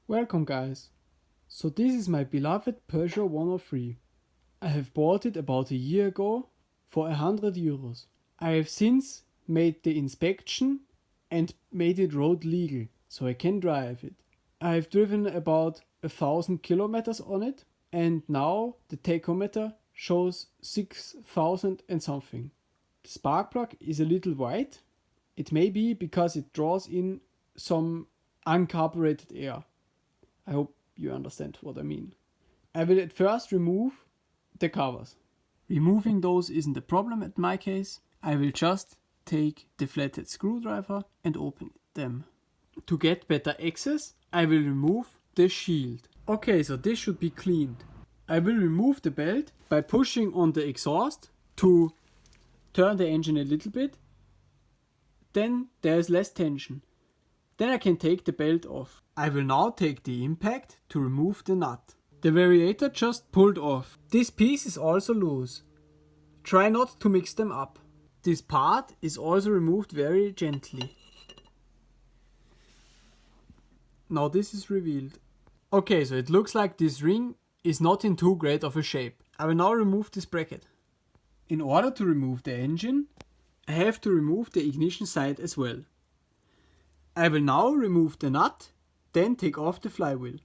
Welcome guys. So this is my beloved Peugeot 103. I have bought it about a year ago for €100. I have since made the inspection and made it road legal, so I can drive it. I have driven about 1,000 kilometers on it, and now the tachometer shows 6,000 and something. The spark plug is a little white. It may be because it draws in some uncarbureted air. I hope you understand what I mean. I will at first remove the covers. Removing those isn't a problem at my case. I will just take the flathead screwdriver and open them. To get better access, I will remove the shield. Okay, so this should be cleaned. I will remove the belt by pushing on the exhaust to turn the engine a little bit. Then there is less tension. Then I can take the belt off. I will now take the impact to remove the nut. The variator just pulled off. This piece is also loose. Try not to mix them up. This part is also removed very gently. Now this is revealed. Okay, so it looks like this ring is not in too great of a shape. I will now remove this bracket. In order to remove the engine, I have to remove the ignition side as well. I will now remove the nut, then take off the flywheel.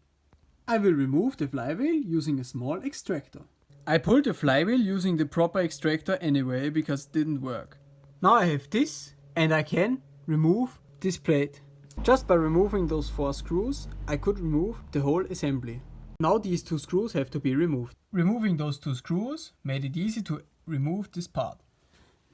I will remove the flywheel using a small extractor. I pulled the flywheel using the proper extractor anyway because it didn't work. Now I have this and I can remove this plate. Just by removing those 4 screws, I could remove the whole assembly. Now these 2 screws have to be removed. Removing those 2 screws made it easy to remove this part.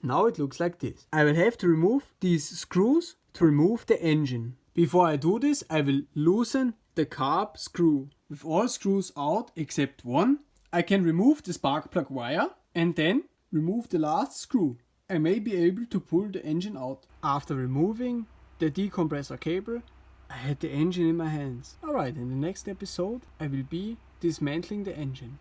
Now it looks like this. I will have to remove these screws to remove the engine. Before I do this, I will loosen the carb screw. With all screws out except one, I can remove the spark plug wire and then remove the last screw. I may be able to pull the engine out. After removing the decompressor cable, I had the engine in my hands. Alright, in the next episode I will be dismantling the engine.